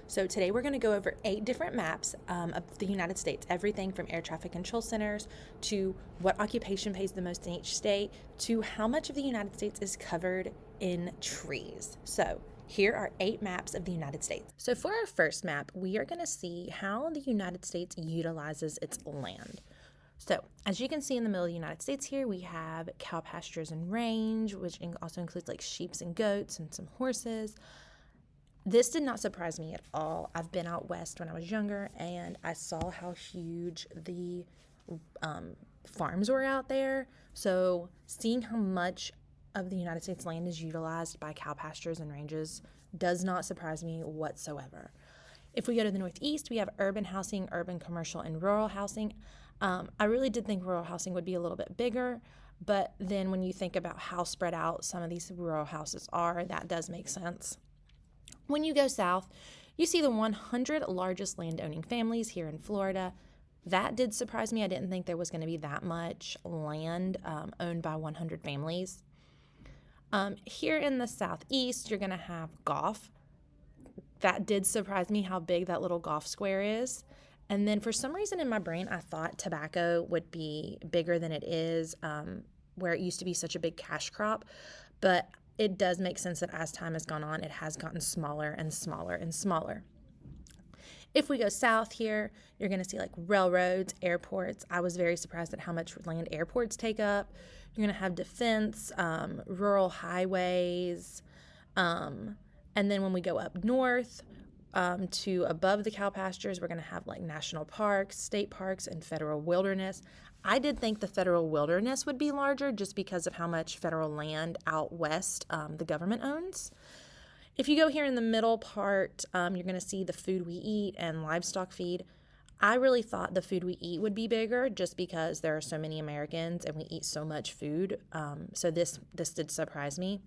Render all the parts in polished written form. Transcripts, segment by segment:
So today we're going to go over 8 different maps of the United States, everything from air traffic control centers to what occupation pays the most in each state to how much of the United States is covered in trees. So here are 8 maps of the United States. So for our first map, we are going to see how the United States utilizes its land. So, as you can see in the middle of the United States here, we have cow pastures and range, which also includes like sheep and goats and some horses. This did not surprise me at all. I've been out west when I was younger, and I saw how huge the farms were out there. So, seeing how much of the United States land is utilized by cow pastures and ranges does not surprise me whatsoever. If we go to the Northeast, we have urban housing, urban commercial, and rural housing. I really did think rural housing would be a little bit bigger, but then when you think about how spread out some of these rural houses are, that does make sense. When you go south, you see the 100 largest landowning families here in Florida. That did surprise me. I didn't think there was going to be that much land owned by 100 families. Here in the southeast, you're going to have golf. That did surprise me how big that little golf square is. And then for some reason in my brain, I thought tobacco would be bigger than it is, where it used to be such a big cash crop. But it does make sense that as time has gone on, it has gotten smaller and smaller and smaller. If we go south here, you're going to see like railroads, airports. I was very surprised at how much land airports take up. You're going to have defense, rural highways. And then when we go up north, to above the cow pastures, we're going to have like national parks, state parks, and federal wilderness. I did think the federal wilderness would be larger just because of how much federal land out west the government owns. If you go here in the middle part, you're going to see the food we eat and livestock feed. I really thought the food we eat would be bigger just because there are so many Americans and we eat so much food. So this did surprise me.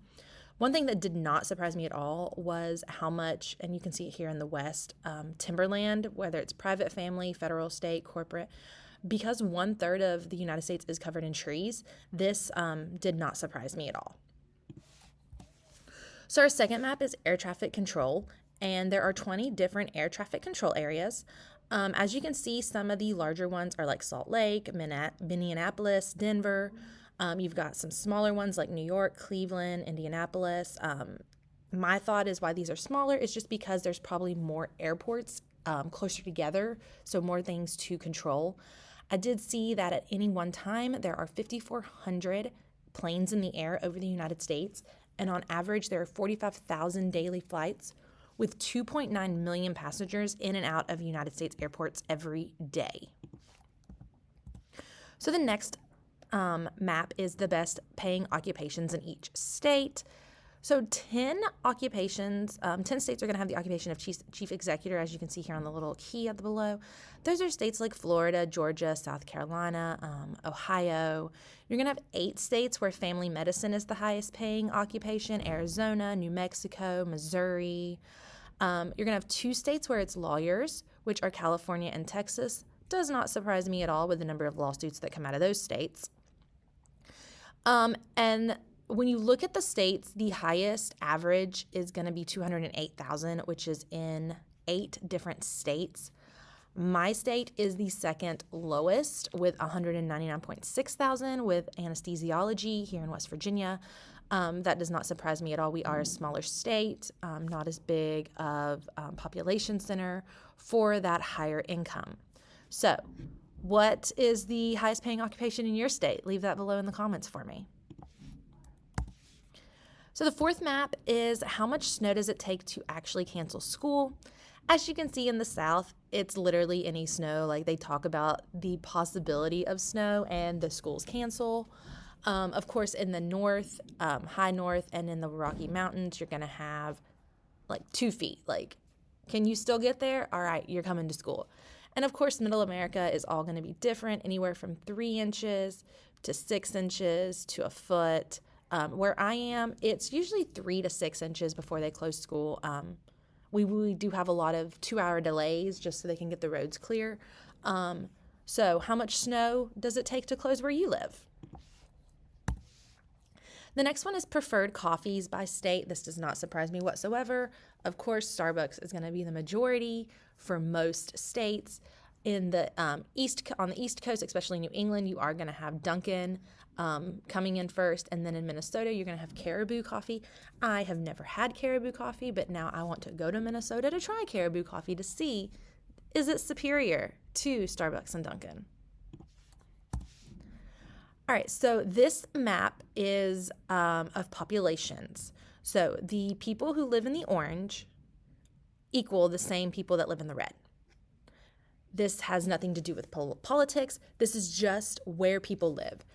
One thing that did not surprise me at all was how much, and you can see it here in the West, timberland, whether it's private family, federal, state, corporate, because 1/3 of the United States is covered in trees, this did not surprise me at all. So our second map is air traffic control, and there are 20 different air traffic control areas. As you can see, some of the larger ones are like Salt Lake, Minneapolis, Denver. You've got some smaller ones like New York, Cleveland, Indianapolis. My thought is why these are smaller is just because there's probably more airports closer together, so more things to control. I did see that at any one time, there are 5,400 planes in the air over the United States, and on average, there are 45,000 daily flights with 2.9 million passengers in and out of United States airports every day. So the next map is the best paying occupations in each state. So 10 occupations, 10 states are going to have the occupation of chief executive, as you can see here on the little key at the below. Those are states like Florida, Georgia, South Carolina, Ohio. You're going to have 8 states where family medicine is the highest paying occupation: Arizona, New Mexico, Missouri. You're going to have 2 states where it's lawyers, which are California and Texas. Does not surprise me at all with the number of lawsuits that come out of those states. And when you look at the states, the highest average is going to be 208,000, which is in 8 different states. My state is the second lowest with 199.6 thousand with anesthesiology here in West Virginia. That does not surprise me at all. We are a smaller state, not as big of population center for that higher income. So, what is the highest paying occupation in your state? Leave that below in the comments for me. So the fourth map is how much snow does it take to actually cancel school? As you can see in the South, it's literally any snow. Like they talk about the possibility of snow and the schools cancel. Of course, in the north, high north, and in the Rocky Mountains, you're going to have like 2 feet. Like, can you still get there? All right, you're coming to school. And of course, Middle America is all going to be different, anywhere from 3 inches to 6 inches to a foot. Where I am, it's usually 3 to 6 inches before they close school. We do have a lot of 2-hour delays just so they can get the roads clear. So how much snow does it take to close where you live? The next one is preferred coffees by state. This does not surprise me whatsoever. Of course, Starbucks is going to be the majority for most states. In the on the East Coast, especially New England, you are going to have Dunkin' coming in first, and then in Minnesota, you're going to have Caribou coffee. I have never had Caribou coffee, but now I want to go to Minnesota to try Caribou coffee to see, is it superior to Starbucks and Dunkin'? All right, so this map is of populations. So the people who live in the orange equal the same people that live in the red. This has nothing to do with politics. This is just where people live.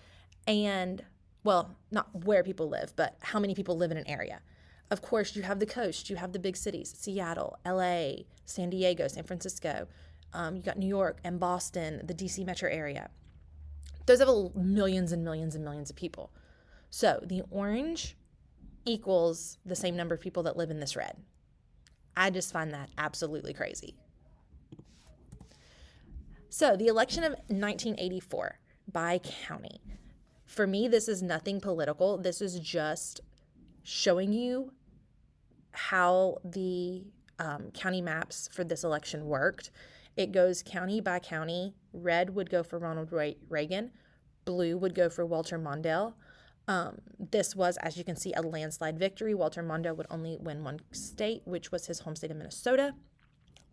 And, well, not where people live, but how many people live in an area. Of course, you have the coast, you have the big cities, Seattle, LA, San Diego, San Francisco. You got New York and Boston, the DC metro area. Those have millions and millions and millions of people. So the orange equals the same number of people that live in this red. I just find that absolutely crazy. So the election of 1984 by county. For me, this is nothing political. This is just showing you how the county maps for this election worked. It goes county by county. Red would go for Ronald Reagan. Blue would go for Walter Mondale. This was, as you can see, a landslide victory. Walter Mondale would only win one state, which was his home state of Minnesota.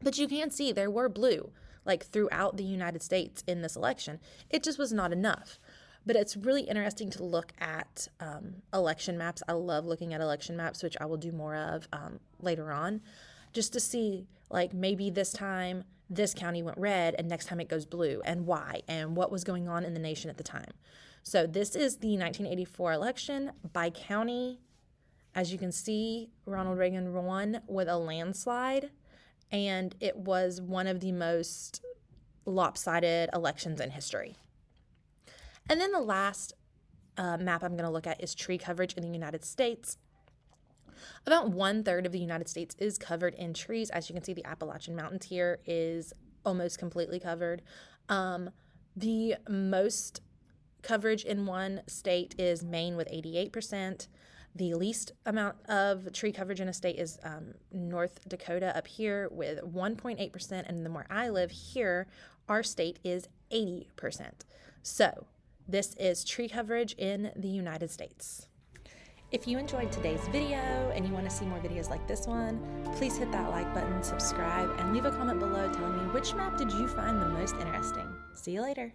But you can see there were blue, like throughout the United States in this election. It just was not enough. But it's really interesting to look at election maps. I love looking at election maps, which I will do more of later on, just to see, like, maybe this time this county went red and next time it goes blue, and why, and what was going on in the nation at the time. So this is the 1984 election by county. As you can see, Ronald Reagan won with a landslide, and it was one of the most lopsided elections in history. And then the last map I'm going to look at is tree coverage in the United States. About 1/3 of the United States is covered in trees. As you can see, the Appalachian Mountains here is almost completely covered. The most coverage in one state is Maine with 88%. The least amount of tree coverage in a state is North Dakota up here with 1.8%. And the more I live here, our state is 80%. So this is tree coverage in the United States. If you enjoyed today's video and you want to see more videos like this one, please hit that like button, subscribe, and leave a comment below telling me which map did you find the most interesting. See you later.